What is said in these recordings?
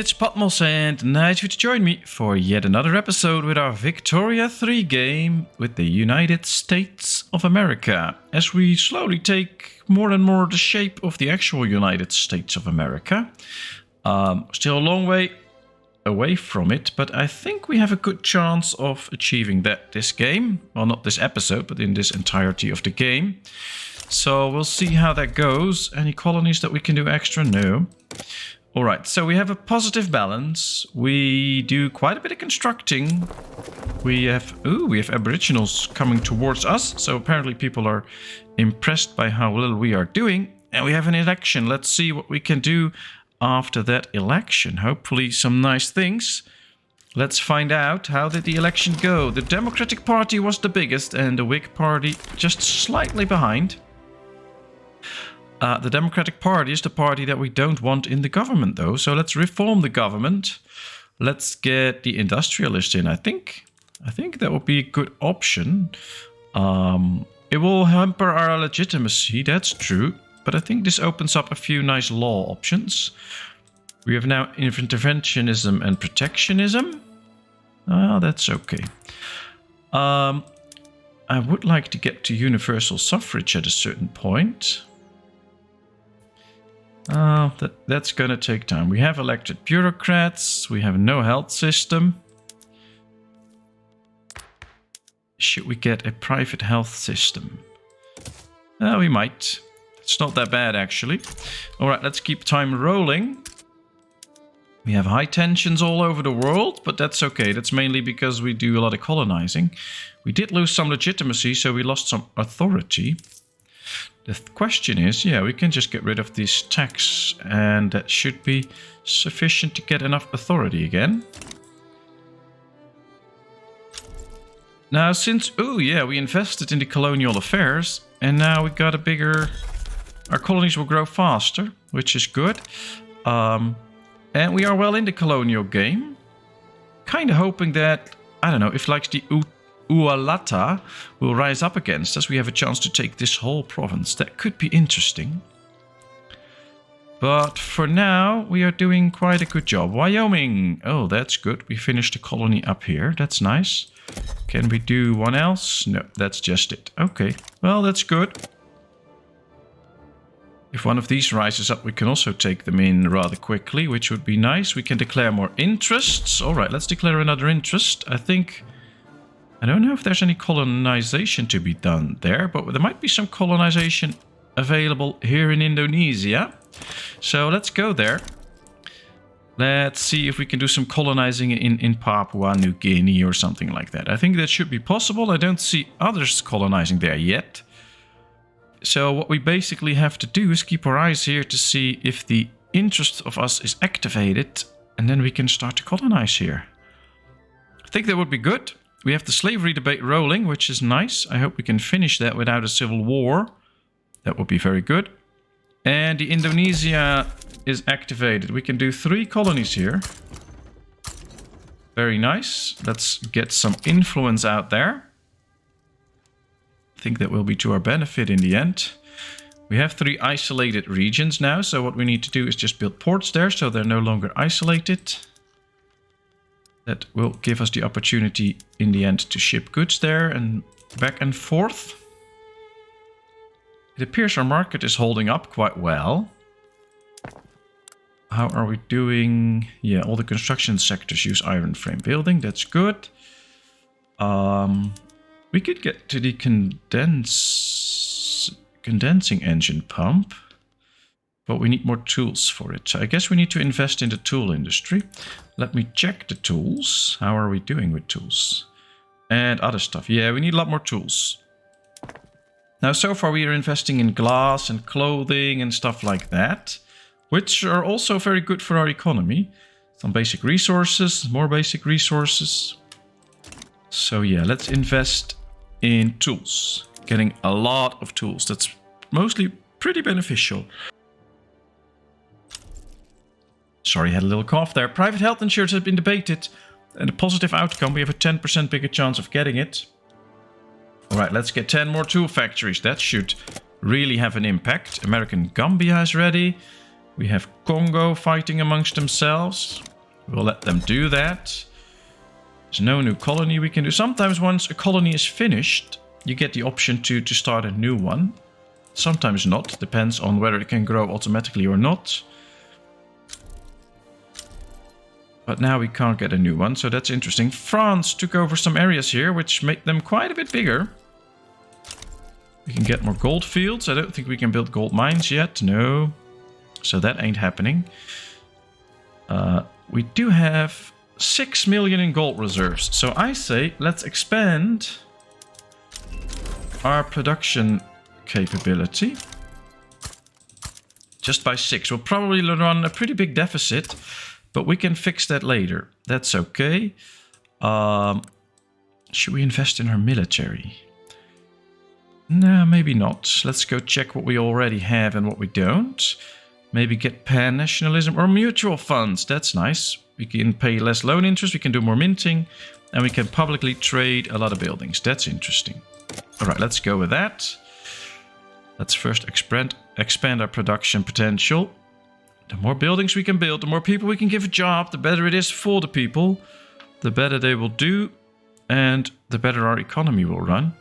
it's Patmos and nice you to join me for yet another episode with our Victoria 3 game with the United States of America, as we slowly take more and more the shape of the actual United States of America. Still a long way away from it, but I think we have a good chance of achieving that this game. Well, not this episode, but in this entirety of the game. So we'll see how that goes. Any colonies that we can do extra? No. Alright, so we have a positive balance. We do quite a bit of constructing. We have Aboriginals coming towards us. So apparently people are impressed by how little we are doing. And we have an election. Let's see what we can do after that election. Hopefully some nice things. Let's find out. How did the election go? The Democratic Party was the biggest and the Whig Party just slightly behind. The Democratic Party is the party that we don't want in the government, though. So let's reform the government. Let's get the industrialist in, I think. I think that would be a good option. It will hamper our legitimacy, that's true. But I think this opens up a few nice law options. We have now interventionism and protectionism. That's okay. I would like to get to universal suffrage at a certain point. That's gonna take time. We have elected bureaucrats. We have no health system. Should we get a private health system? We might. It's not that bad, actually. Alright, let's keep time rolling. We have high tensions all over the world, but that's okay. That's mainly because we do a lot of colonizing. We did lose some legitimacy, so we lost some authority. The question is, we can just get rid of this tax, and that should be sufficient to get enough authority again. Now, since, we invested in the colonial affairs, and now we got a bigger... Our colonies will grow faster, which is good. And we are well in the colonial game. Kind of hoping that, I don't know, if like the Ualata will rise up against us, we have a chance to take this whole province. That could be interesting. But for now, we are doing quite a good job. Wyoming! Oh, that's good. We finished the colony up here. That's nice. Can we do one else? No, that's just it. Okay, well, that's good. If one of these rises up, we can also take them in rather quickly, which would be nice. We can declare more interests. All right, let's declare another interest. I don't know if there's any colonization to be done there, but there might be some colonization available here in Indonesia. So let's go there. Let's see if we can do some colonizing in Papua New Guinea or something like that. I think that should be possible. I don't see others colonizing there yet. So what we basically have to do is keep our eyes here to see if the interest of us is activated, and then we can start to colonize here. I think that would be good. We have the slavery debate rolling, which is nice. I hope we can finish that without a civil war. That would be very good. And the Indonesia is activated. We can do 3 colonies here. Very nice. Let's get some influence out there. I think that will be to our benefit in the end. We have 3 isolated regions now, so what we need to do is just build ports there so they're no longer isolated. That will give us the opportunity in the end to ship goods there and back and forth. It appears our market is holding up quite well. How are we doing? Yeah, all the construction sectors use iron frame building. That's good. We could get to the condensing engine pump, but we need more tools for it. So I guess we need to invest in the tool industry. Let me check the tools. How are we doing with tools? And other stuff. Yeah, we need a lot more tools. Now, so far we are investing in glass and clothing and stuff like that, which are also very good for our economy. Some basic resources, more basic resources. So yeah, let's invest in tools. Getting a lot of tools. That's mostly pretty beneficial. Sorry, I had a little cough there. Private health insurance has been debated. And a positive outcome, we have a 10% bigger chance of getting it. Alright, let's get 10 more tool factories. That should really have an impact. American Gambia is ready. We have Congo fighting amongst themselves. We'll let them do that. There's no new colony we can do. Sometimes once a colony is finished, you get the option to start a new one. Sometimes not. Depends on whether it can grow automatically or not. But now we can't get a new one, so that's interesting. France took over some areas here, which make them quite a bit bigger. We can get more gold fields. I don't think we can build gold mines yet. No. So that ain't happening. We do have 6 million in gold reserves. So I say, let's expand our production capability. Just by 6. We'll probably run a pretty big deficit, but we can fix that later. That's okay. Should we invest in our military? No, maybe not. Let's go check what we already have and what we don't. Maybe get pan-nationalism or mutual funds. That's nice. We can pay less loan interest, we can do more minting, and we can publicly trade a lot of buildings. That's interesting. All right, let's go with that. Let's first expand our production potential. The more buildings we can build, the more people we can give a job, the better it is for the people, the better they will do, and the better our economy will run.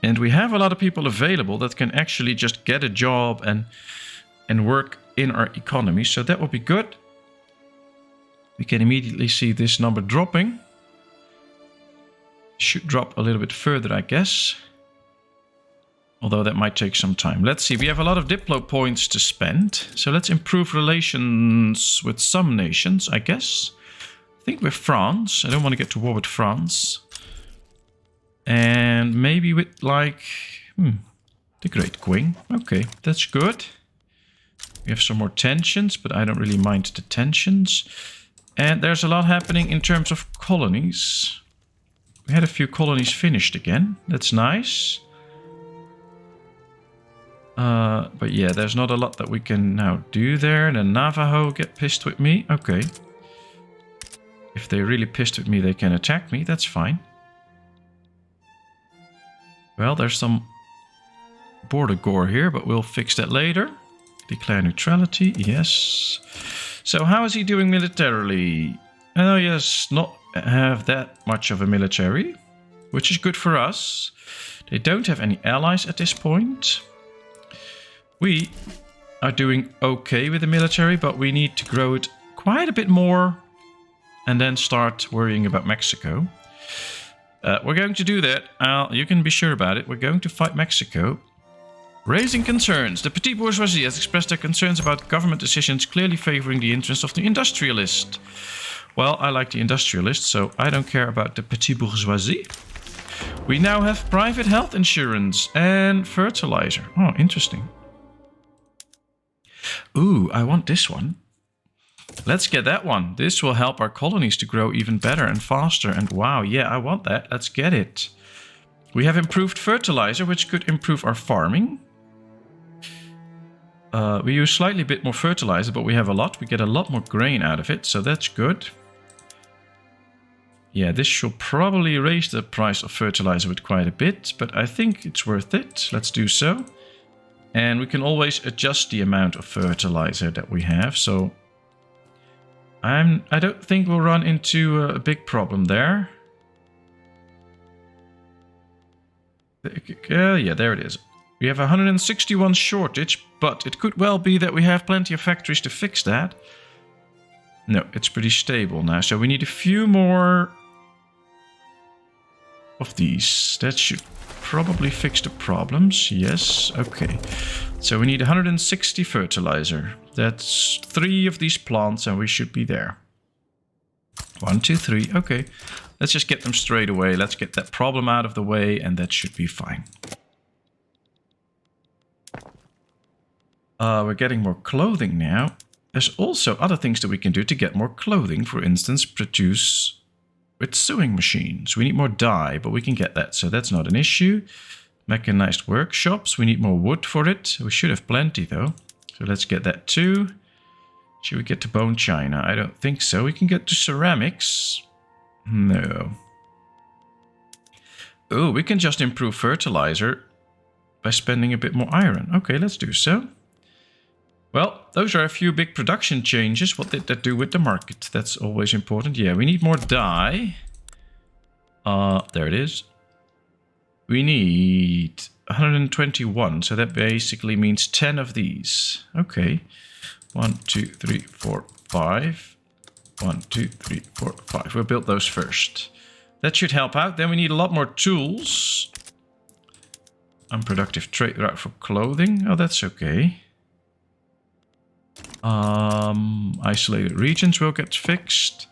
And we have a lot of people available that can actually just get a job and work in our economy. So that will be good. We can immediately see this number dropping. Should drop a little bit further, I guess. Although that might take some time. Let's see. We have a lot of Diplo points to spend. So let's improve relations with some nations, I guess. I think with France. I don't want to get to war with France. And maybe with like the Great Queen. Okay, that's good. We have some more tensions, but I don't really mind the tensions. And there's a lot happening in terms of colonies. We had a few colonies finished again. That's nice. But yeah, there's not a lot that we can now do there. The Navajo get pissed with me. Okay. If they're really pissed with me, they can attack me. That's fine. Well, there's some border gore here, but we'll fix that later. Declare neutrality, yes. So how is he doing militarily? Oh yes, not have that much of a military, which is good for us. They don't have any allies at this point. We are doing okay with the military, but we need to grow it quite a bit more and then start worrying about Mexico. We're going to do that. You can be sure about it. We're going to fight Mexico. Raising concerns. The petite bourgeoisie has expressed their concerns about government decisions clearly favoring the interests of the industrialist. Well, I like the industrialist, so I don't care about the petite bourgeoisie. We now have private health insurance and fertilizer. Oh, interesting. Ooh, I want this one. Let's get that one. This will help our colonies to grow even better and faster. And wow, yeah, I want that. Let's get it. We have improved fertilizer, which could improve our farming. We use slightly bit more fertilizer, but we have a lot. We get a lot more grain out of it, so that's good. Yeah, this should probably raise the price of fertilizer with quite a bit, but I think it's worth it. Let's do so. And we can always adjust the amount of fertilizer that we have, so I don't think we'll run into a big problem there. Yeah, there it is. We have 161 shortage, but it could well be that we have plenty of factories to fix that. No, it's pretty stable now, so we need a few more of these. That should probably fix the problems. Yes, okay. So we need 160 fertilizer. That's 3 of these plants and we should be there. 1, 2, 3. Okay. Let's just get them straight away. Let's get that problem out of the way and that should be fine. We're getting more clothing now. There's also other things that we can do to get more clothing. For instance, produce with sewing machines. We need more dye, but we can get that, so that's not an issue. Mechanized workshops. We need more wood for it. We should have plenty though. So let's get that too. Should we get to bone china? I don't think so. We can get to ceramics. No. Oh, we can just improve fertilizer by spending a bit more iron. Okay, let's do so. Well, those are a few big production changes. What did that do with the market? That's always important. Yeah, we need more dye. There it is. We need 121, so that basically means 10 of these. Okay. 1, 2, 3, 4, 5. 1, 2, 3, 4, 5. We'll build those first. That should help out. Then we need a lot more tools. Unproductive trade route for clothing. Oh, that's okay. Isolated regions will get fixed.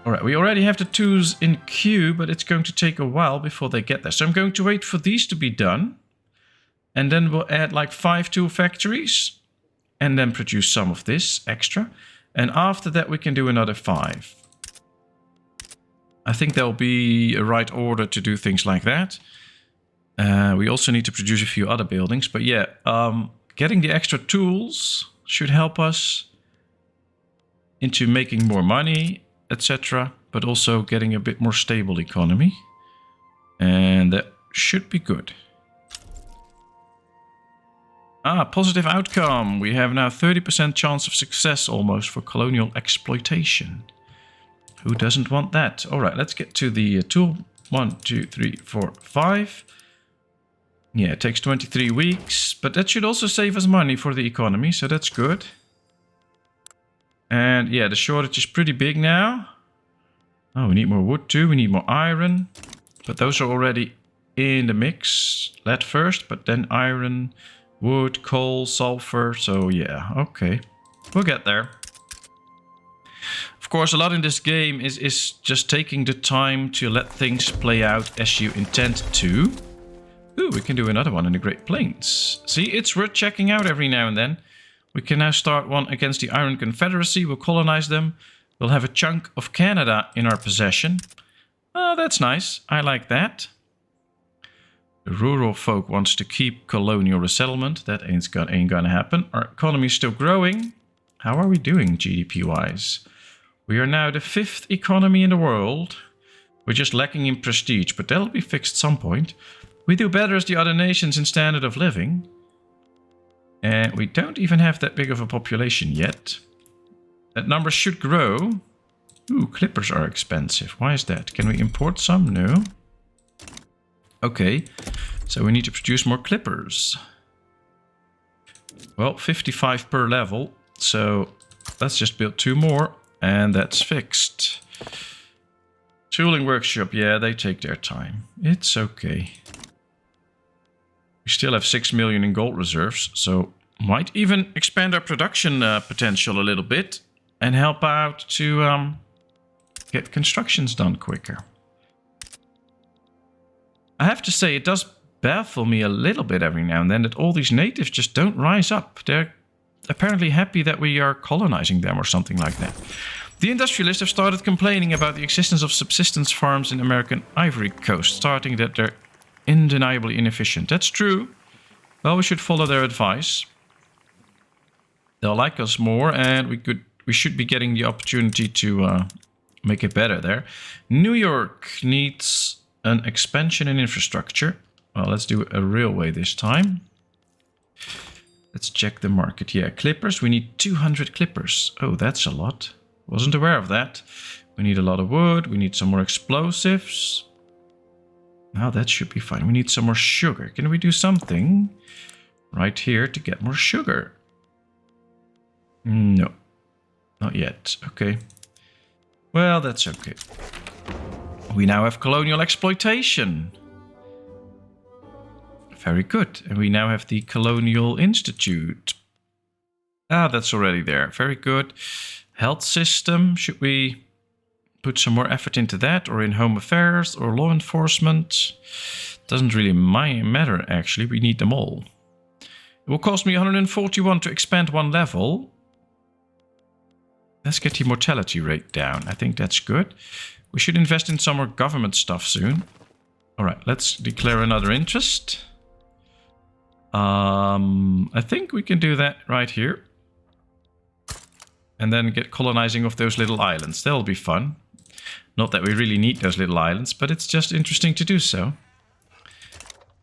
Alright, we already have the tools in queue, but it's going to take a while before they get there. So I'm going to wait for these to be done. And then we'll add like 5 tool factories. And then produce some of this extra. And after that we can do another 5. I think there'll be a right order to do things like that. We also need to produce a few other buildings. But yeah, getting the extra tools should help us into making more money, etc. But also getting a bit more stable economy. And that should be good. Positive outcome. We have now 30% chance of success almost for colonial exploitation. Who doesn't want that? Alright, let's get to the tool. 1, 2, 3, 4, 5. Yeah, it takes 23 weeks. But that should also save us money for the economy, so that's good. And yeah, the shortage is pretty big now. Oh, we need more wood too. We need more iron. But those are already in the mix. Lead first, but then iron, wood, coal, sulfur. So yeah, okay. We'll get there. Of course, a lot in this game is just taking the time to let things play out as you intend to. Ooh, we can do another one in the Great Plains. See, it's worth checking out every now and then. We can now start one against the Iron Confederacy. We'll colonize them. We'll have a chunk of Canada in our possession. Oh, that's nice. I like that. The rural folk wants to keep colonial resettlement. That ain't gonna happen. Our economy is still growing. How are we doing GDP-wise? We are now the 5th economy in the world. We're just lacking in prestige, but that'll be fixed some point. We do better as the other nations in standard of living. And we don't even have that big of a population yet. That number should grow. Ooh, clippers are expensive. Why is that? Can we import some? No. Okay, so we need to produce more clippers. Well, 55 per level. So let's just build 2 more. And that's fixed. Tooling workshop. Yeah, they take their time. It's okay. We still have 6 million in gold reserves, so might even expand our production potential a little bit and help out to get constructions done quicker. I have to say, it does baffle me a little bit every now and then that all these natives just don't rise up. They're apparently happy that we are colonizing them or something like that. The industrialists have started complaining about the existence of subsistence farms in American Ivory Coast, starting that they're undeniably inefficient. That's true. Well, we should follow their advice. They'll like us more, and we should be getting the opportunity to make it better there. New York needs an expansion in infrastructure. Well, let's do a railway this time. Let's check the market. Yeah, clippers. We need 200 clippers. Oh, that's a lot. Wasn't aware of that. We need a lot of wood. We need some more explosives. Now that should be fine. We need some more sugar. Can we do something right here to get more sugar? No, not yet. Okay. Well, that's okay. We now have colonial exploitation. Very good. And we now have the Colonial Institute. Ah, that's already there. Very good. Health system. Should we put some more effort into that, or in home affairs, or law enforcement? Doesn't really matter, actually. We need them all. It will cost me 141 to expand 1 level. Let's get the mortality rate down. I think that's good. We should invest in some more government stuff soon. All right, let's declare another interest. I think we can do that right here. And then get colonizing of those little islands. That'll be fun. Not that we really need those little islands, but it's just interesting to do so.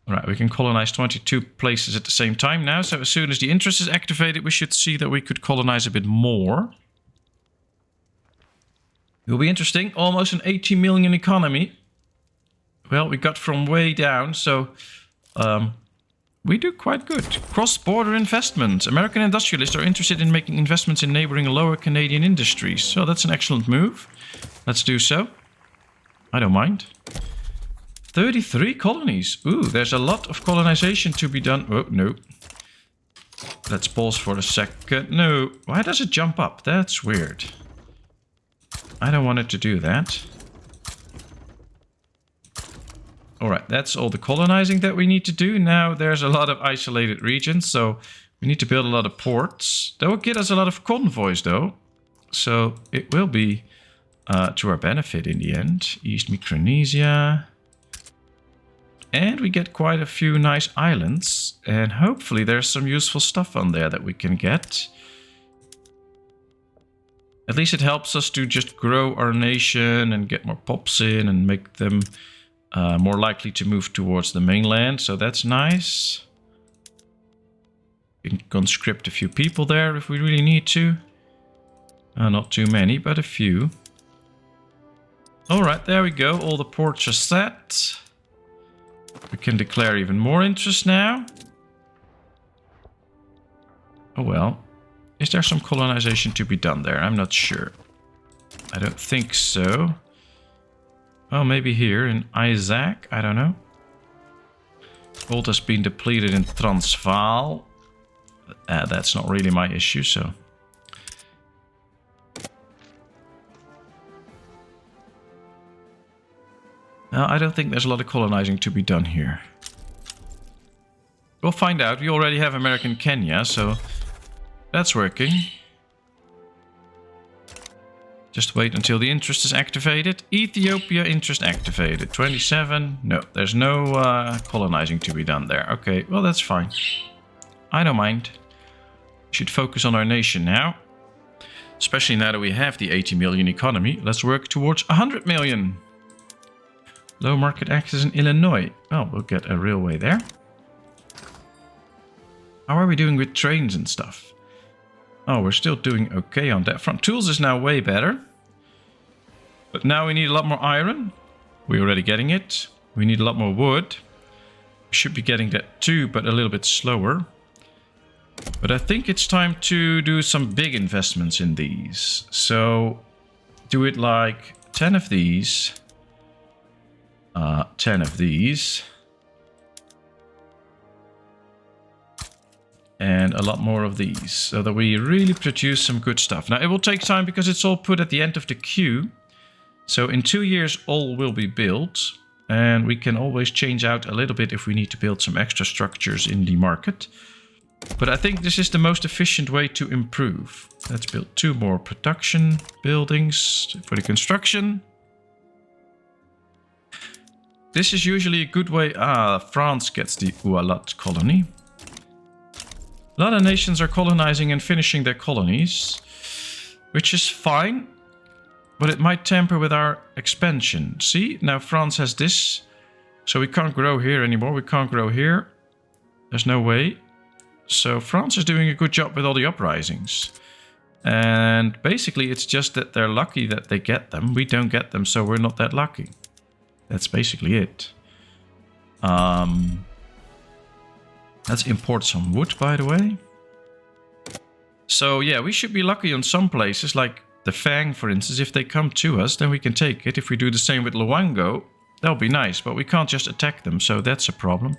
Alright, we can colonize 22 places at the same time now. So as soon as the interest is activated, we should see that we could colonize a bit more. Will be interesting. Almost an 80 million economy. Well, we got from way down, so we do quite good. Cross-border investments. American industrialists are interested in making investments in neighboring lower Canadian industries. So that's an excellent move. Let's do so. I don't mind. 33 colonies. Ooh, there's a lot of colonization to be done. Oh, no. Let's pause for a second. No. Why does it jump up? That's weird. I don't want it to do that. Alright, that's all the colonizing that we need to do. Now there's a lot of isolated regions, so we need to build a lot of ports. That will get us a lot of convoys, though. So it will be to our benefit in the end. East Micronesia. And we get quite a few nice islands. And hopefully there's some useful stuff on there that we can get. At least it helps us to just grow our nation and get more pops in and make them more likely to move towards the mainland. So that's nice. We can conscript a few people there if we really need to. Not too many, but a few. Alright, there we go. All the ports are set. We can declare even more interest now. Oh well. Is there some colonization to be done there? I'm not sure. I don't think so. Well, maybe here in Isaac. I don't know. Gold has been depleted in Transvaal. That's not really my issue, so... No, I don't think there's a lot of colonizing to be done here. We'll find out. We already have American Kenya, so that's working. Just wait until the interest is activated. Ethiopia interest activated. 27. No, there's no colonizing to be done there. Okay, well that's fine. I don't mind. We should focus on our nation now. Especially now that we have the 80 million economy. Let's work towards 100 million. Low market access in Illinois. Well, we'll get a railway there. How are we doing with trains and stuff? Oh, we're still doing okay on that front. Tools is now way better. But now we need a lot more iron. We're already getting it. We need a lot more wood. We should be getting that too, but a little bit slower. But I think it's time to do some big investments in these. So do it like 10 of these. 10 of these. And a lot more of these, so that we really produce some good stuff. Now, it will take time because it's all put at the end of the queue. So in 2 years, all will be built. And we can always change out a little bit if we need to build some extra structures in the market. But I think this is the most efficient way to improve. Let's build 2 more production buildings for the construction. This is usually a good way. France gets the Ualat colony. A lot of nations are colonizing and finishing their colonies, which is fine, but it might tamper with our expansion. See, now France has this, so we can't grow here anymore. We can't grow here. There's no way. So France is doing a good job with all the uprisings. And basically it's just that they're lucky that they get them. We don't get them, so we're not that lucky. That's basically it. Let's import some wood, by the way. So yeah, we should be lucky on some places, like the Fang, for instance. If they come to us, then we can take it. If we do the same with Luango, that'll be nice. But we can't just attack them, so that's a problem.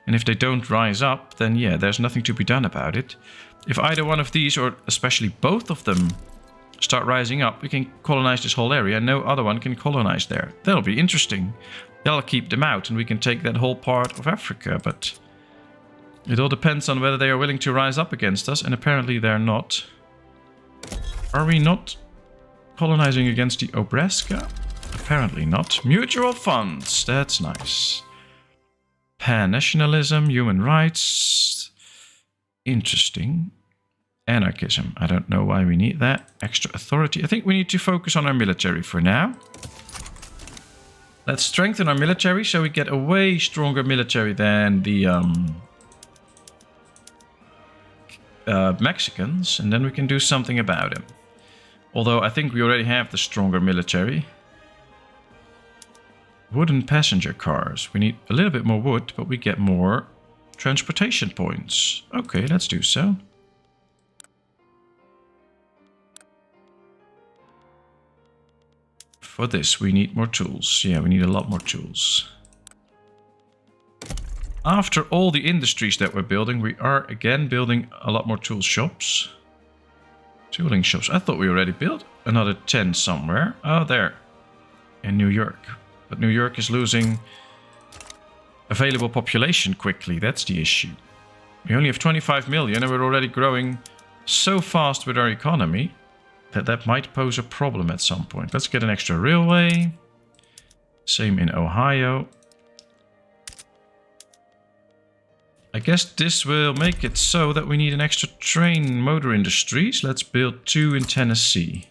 And if they don't rise up, then yeah, there's nothing to be done about it. If either one of these, or especially both of them, start rising up, we can colonize this whole area. No other one can colonize there. That'll be interesting. That'll keep them out, and we can take that whole part of Africa, but... it all depends on whether they are willing to rise up against us, and apparently they're not. Are we not colonizing against the Obraska? Apparently not. Mutual funds, that's nice. Pan-nationalism, human rights. Interesting. Anarchism, I don't know why we need that. Extra authority. I think we need to focus on our military for now. Let's strengthen our military so we get a way stronger military than the Mexicans, and then we can do something about it. Although I think we already have the stronger military. Wooden passenger cars. We need a little bit more wood, but we get more transportation points. Okay, let's do so. For this, we need more tools. Yeah, we need a lot more tools. After all the industries that we're building, we are again building a lot more tool shops. Tooling shops. I thought we already built another 10 somewhere. Oh, there. In New York. But New York is losing available population quickly. That's the issue. We only have 25 million and we're already growing so fast with our economy that might pose a problem at some point. Let's get an extra railway. Same in Ohio. I guess this will make it so that we need an extra train motor industries. Let's build 2 in Tennessee.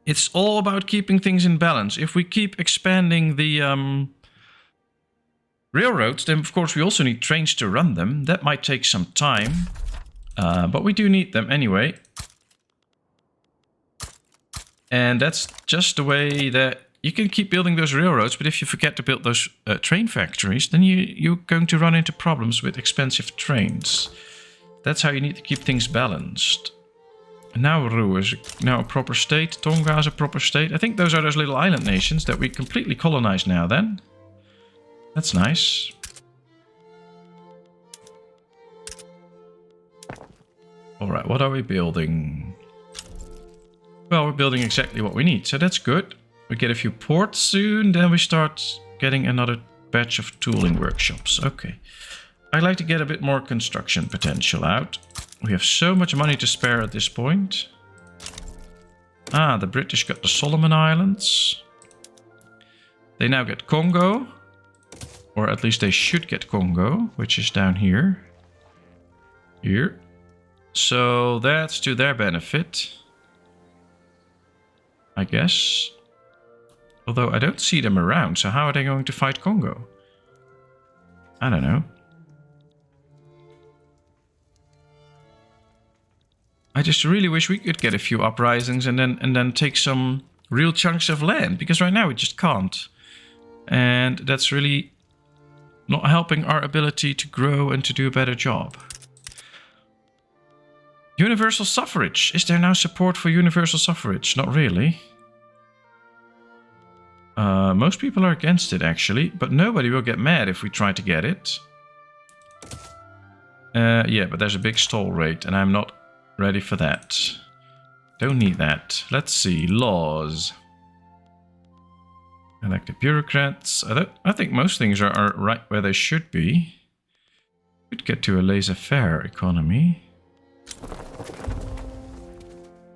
It's all about keeping things in balance. If we keep expanding the railroads, then of course we also need trains to run them. That might take some time, but we do need them anyway. And that's just the way that you can keep building those railroads, but if you forget to build those train factories, then you're going to run into problems with expensive trains. That's how you need to keep things balanced. Nauru is now a proper state. Tonga is a proper state. I think those are those little island nations that we completely colonized now then. That's nice. Alright, what are we building? Well, we're building exactly what we need, so that's good. We get a few ports soon, then we start getting another batch of tooling workshops. Okay. I'd like to get a bit more construction potential out. We have so much money to spare at this point. Ah, the British got the Solomon Islands. They now get Congo. Or at least they should get Congo, which is down here. Here. So that's to their benefit, I guess. Although I don't see them around, so how are they going to fight Congo? I don't know. I just really wish we could get a few uprisings and then take some real chunks of land, because right now we just can't. And that's really not helping our ability to grow and to do a better job. Universal suffrage. Is there now support for universal suffrage? Not really. Most people are against it, actually, but nobody will get mad if we try to get it. Yeah, but there's a big stall rate, and I'm not ready for that. Don't need that. Let's see. Laws. Elected bureaucrats. I think most things are right where they should be. Could get to a laissez-faire economy.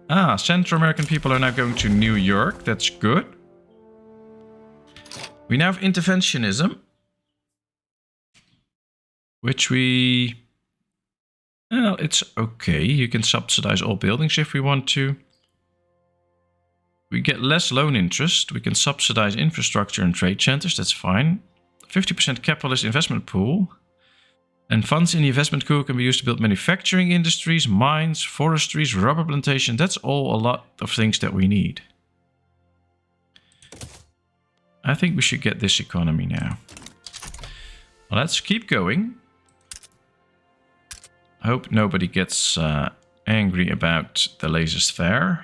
Ah, Central American people are now going to New York. That's good. We now have interventionism, which we... Well, it's okay. You can subsidize all buildings if we want to. We get less loan interest. We can subsidize infrastructure and trade centers. That's fine. 50% capitalist investment pool. And funds in the investment pool can be used to build manufacturing industries, mines, forestries, rubber plantation. That's all a lot of things that we need. I think we should get this economy now. Well, let's keep going. I hope nobody gets angry about the laissez-faire.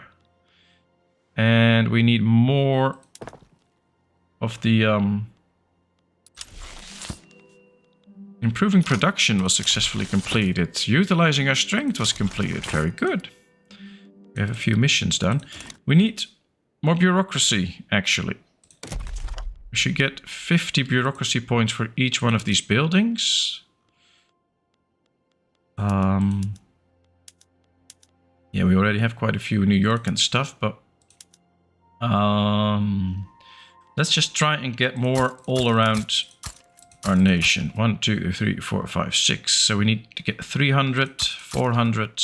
And we need more of the... Improving production was successfully completed. Utilizing our strength was completed. Very good. We have a few missions done. We need more bureaucracy, actually. We should get 50 bureaucracy points for each one of these buildings. Yeah, we already have quite a few in New York and stuff, but... let's just try and get more all around our nation. 1, 2, 3, 4, 5, 6. So we need to get 300, 400.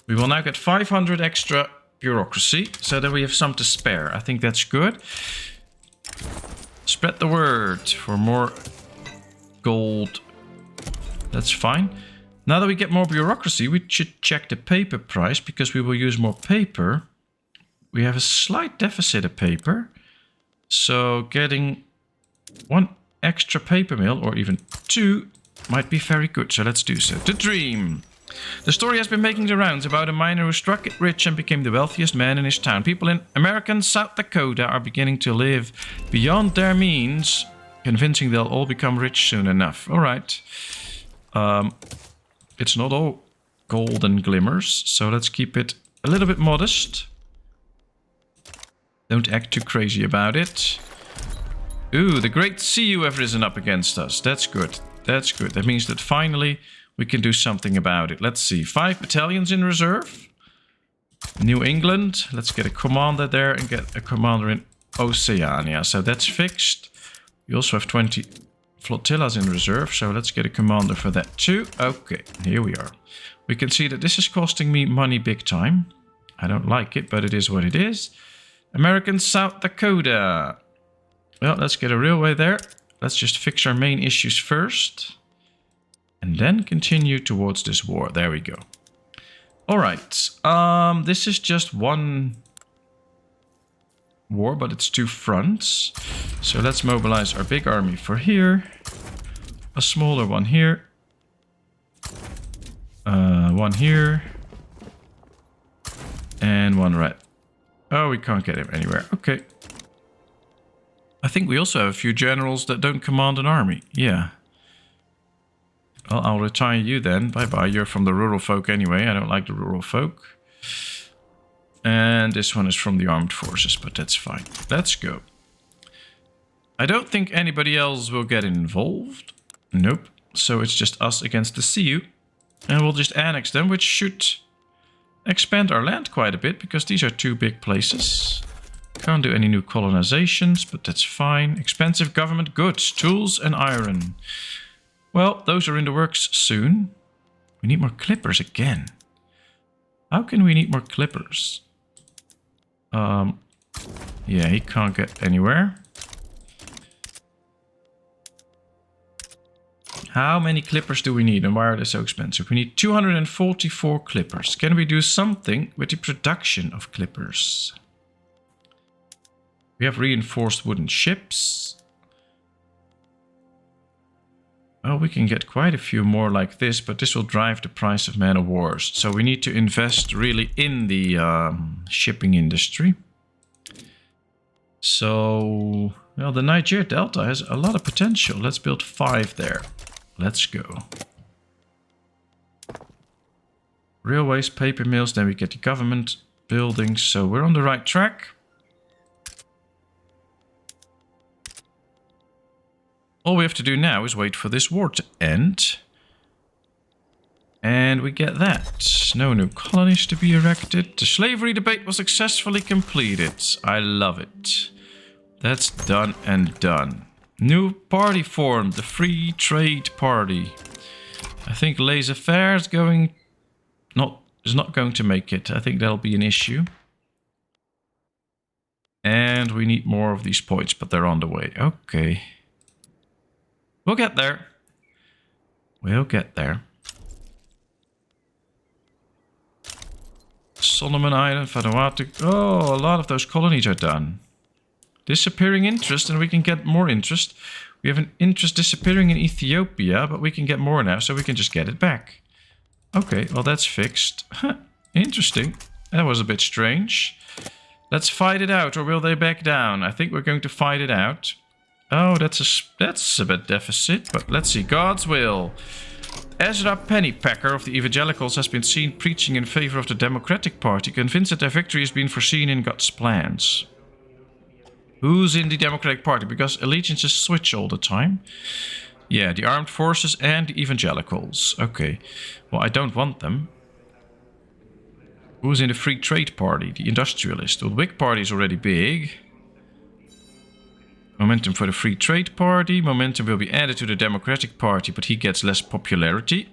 We will now get 500 extra bureaucracy so that we have some to spare. I think that's good. Spread the word for more gold. That's fine. Now that we get more bureaucracy, we should check the paper price because we will use more paper. We have a slight deficit of paper. So getting 1 extra paper mill or even 2 might be very good. So let's do so. The dream. The story has been making the rounds about a miner who struck it rich and became the wealthiest man in his town. People in American South Dakota are beginning to live beyond their means, convincing they'll all become rich soon enough. All right. It's not all golden glimmers, so let's keep it a little bit modest. Don't act too crazy about it. Ooh, the Great Sea have risen up against us. That's good. That's good. That means that finally we can do something about it. Let's see. 5 battalions in reserve. New England. Let's get a commander there and get a commander in Oceania. So that's fixed. We also have 20 flotillas in reserve. So let's get a commander for that too. Okay, here we are. We can see that this is costing me money big time. I don't like it, but it is what it is. American South Dakota. Well, let's get a railway there. Let's just fix our main issues first. And then continue towards this war. There we go. All right. This is just one war, but it's 2 fronts. So let's mobilize our big army for here. A smaller one here. One here. And one right. Oh, we can't get him anywhere. Okay. I think we also have a few generals that don't command an army. Yeah. Well, I'll retire you then. Bye-bye. You're from the rural folk anyway. I don't like the rural folk. And this one is from the armed forces, but that's fine. Let's go. I don't think anybody else will get involved. Nope. So it's just us against the CU. And we'll just annex them, which should expand our land quite a bit, because these are 2 big places. Can't do any new colonizations, but that's fine. Expensive government goods, tools and iron. Well, those are in the works soon. We need more clippers again. How can we need more clippers? Yeah, he can't get anywhere. How many clippers do we need and why are they so expensive? We need 244 clippers. Can we do something with the production of clippers? We have reinforced wooden ships. Well, we can get quite a few more like this, but this will drive the price of man of wars. So we need to invest really in the shipping industry. So, well, the Niger Delta has a lot of potential. Let's build 5 there. Let's go. Railways, paper mills, then we get the government buildings. So we're on the right track. All we have to do now is wait for this war to end. And we get that. No new colonies to be erected. The slavery debate was successfully completed. I love it. That's done and done. New party formed, the Free Trade Party. I think laissez-faire is not going to make it. I think that'll be an issue. And we need more of these points, but they're on the way. Okay. We'll get there. We'll get there. Solomon Island, Vanuatu. Oh, a lot of those colonies are done. Disappearing interest, and we can get more interest. We have an interest disappearing in Ethiopia, but we can get more now, so we can just get it back. Okay, well that's fixed. Interesting. That was a bit strange. Let's fight it out, or will they back down? I think we're going to fight it out. Oh, that's a bit deficit, but let's see. God's will. Ezra Pennypacker of the Evangelicals has been seen preaching in favor of the Democratic Party, convinced that their victory has been foreseen in God's plans. Who's in the Democratic Party? Because allegiances switch all the time. Yeah, the armed forces and the Evangelicals. Okay. Well, I don't want them. Who's in the Free Trade Party? The Industrialist. Well, the Whig Party is already big. Momentum for the Free Trade Party. Momentum will be added to the Democratic Party, but he gets less popularity.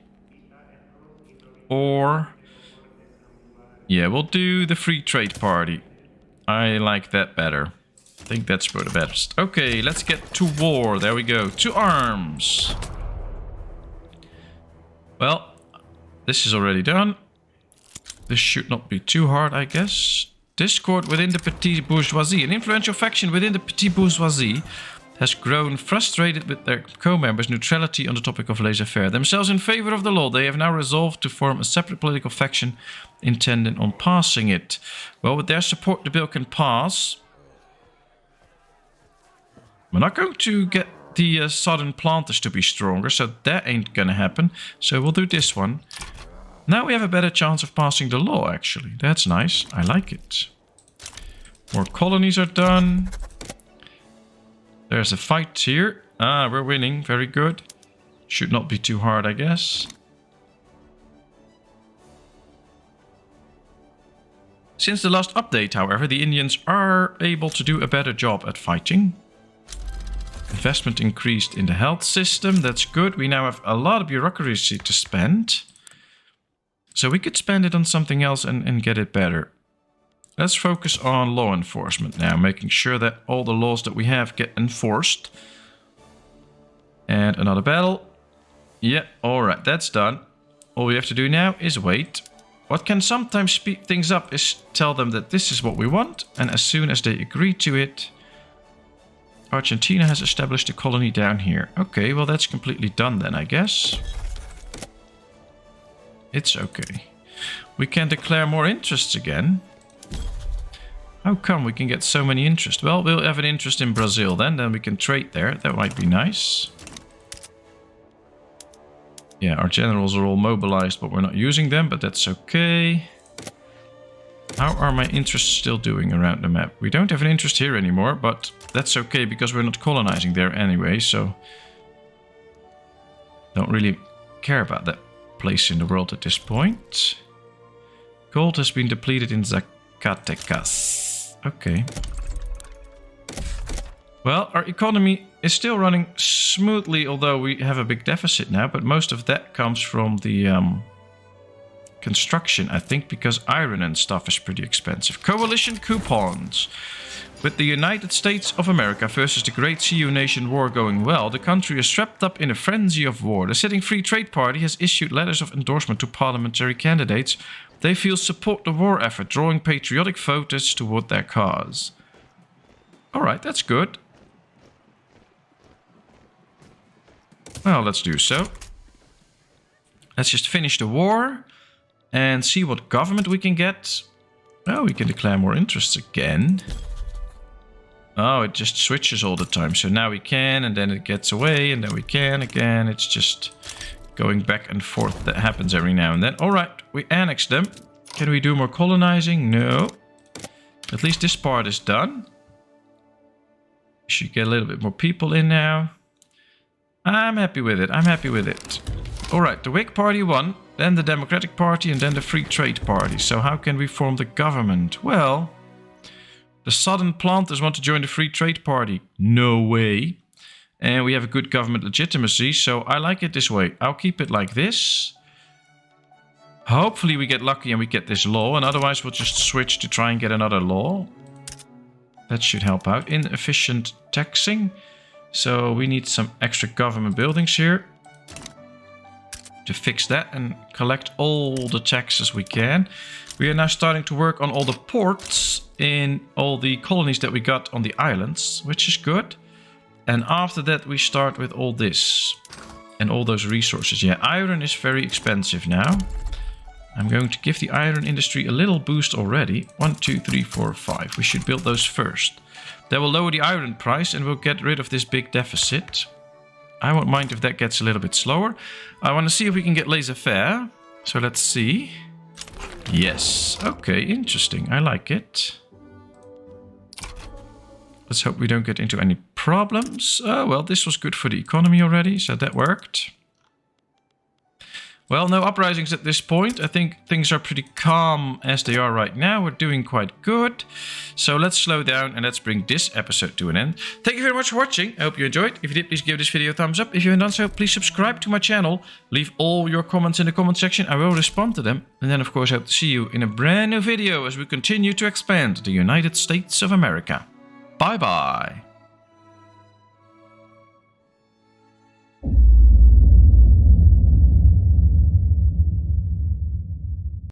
Or... Yeah, we'll do the free trade party. I like that better. I think that's for the best. Okay, let's get to war. There we go. To arms. Well, this is already done. This should not be too hard, I guess. Discord within the petite bourgeoisie. An influential faction within the petite bourgeoisie has grown frustrated with their co-members' neutrality on the topic of laissez-faire. Themselves in favor of the law, they have now resolved to form a separate political faction intending on passing it. Well, with their support, the bill can pass. We're not going to get the southern planters to be stronger, so that ain't gonna happen. So we'll do this one. Now we have a better chance of passing the law, actually. That's nice. I like it. More colonies are done. There's a fight here. Ah, we're winning. Very good. Should not be too hard, I guess. Since the last update, however, the Indians are able to do a better job at fighting. Investment increased in the health system. That's good. We now have a lot of bureaucracy to spend. So we could spend it on something else and get it better. Let's focus on law enforcement now, making sure that all the laws that we have get enforced. And another battle. Yeah, alright, that's done. All we have to do now is wait. What can sometimes speed things up is tell them that this is what we want, and as soon as they agree to it... Argentina has established a colony down here. Okay, well that's completely done then, I guess. It's okay. We can declare more interests again. How come we can get so many interests? Well, we'll have an interest in Brazil then we can trade there. That might be nice. Yeah, our generals are all mobilized, but we're not using them, but that's okay. How are my interests still doing around the map? We don't have an interest here anymore, but that's okay because we're not colonizing there anyway, so... Don't really care about that place in the world at this point. Gold has been depleted in Zacatecas. Okay. Well, our economy is still running smoothly, although we have a big deficit now, but most of that comes from the construction, I think, because iron and stuff is pretty expensive. Coalition coupons. With the United States of America versus the Great CU Nation War going well, the country is wrapped up in a frenzy of war. The sitting Free Trade Party has issued letters of endorsement to parliamentary candidates they feel support the war effort, drawing patriotic voters toward their cause. Alright, that's good. Well, let's do so. Let's just finish the war and see what government we can get. Oh, we can declare more interests again. Oh, it just switches all the time. So now we can, and then it gets away, and then we can again. It's just going back and forth. That happens every now and then. All right, we annex them. Can we do more colonizing? No. At least this part is done. We should get a little bit more people in now. I'm happy with it. I'm happy with it. All right, the Whig Party won, then the Democratic Party, and then the Free Trade Party. So how can we form the government? Well... The Southern planters want to join the Free Trade Party. No way. And we have a good government legitimacy, so I like it this way. I'll keep it like this. Hopefully we get lucky and we get this law, and otherwise we'll just switch to try and get another law. That should help out. Inefficient taxing. So we need some extra government buildings here to fix that and collect all the taxes we can. We are now starting to work on all the ports in all the colonies that we got on the islands, which is good. And after that we start with all this and all those resources. Yeah, iron is very expensive now. I'm going to give the iron industry a little boost already. 1, 2, 3, 4, 5. We should build those first. That will lower the iron price and we'll get rid of this big deficit. I won't mind if that gets a little bit slower. I want to see if we can get laissez-faire. So let's see. Yes. Okay, interesting. I like it. Let's hope we don't get into any problems. Oh, well, this was good for the economy already, so that worked. Well, no uprisings at this point. I think things are pretty calm as they are right now. We're doing quite good. So let's slow down and let's bring this episode to an end. Thank you very much for watching. I hope you enjoyed. If you did, please give this video a thumbs up. If you haven't done so, please subscribe to my channel. Leave all your comments in the comment section. I will respond to them. And then, of course, I hope to see you in a brand new video as we continue to expand the United States of America. Bye-bye.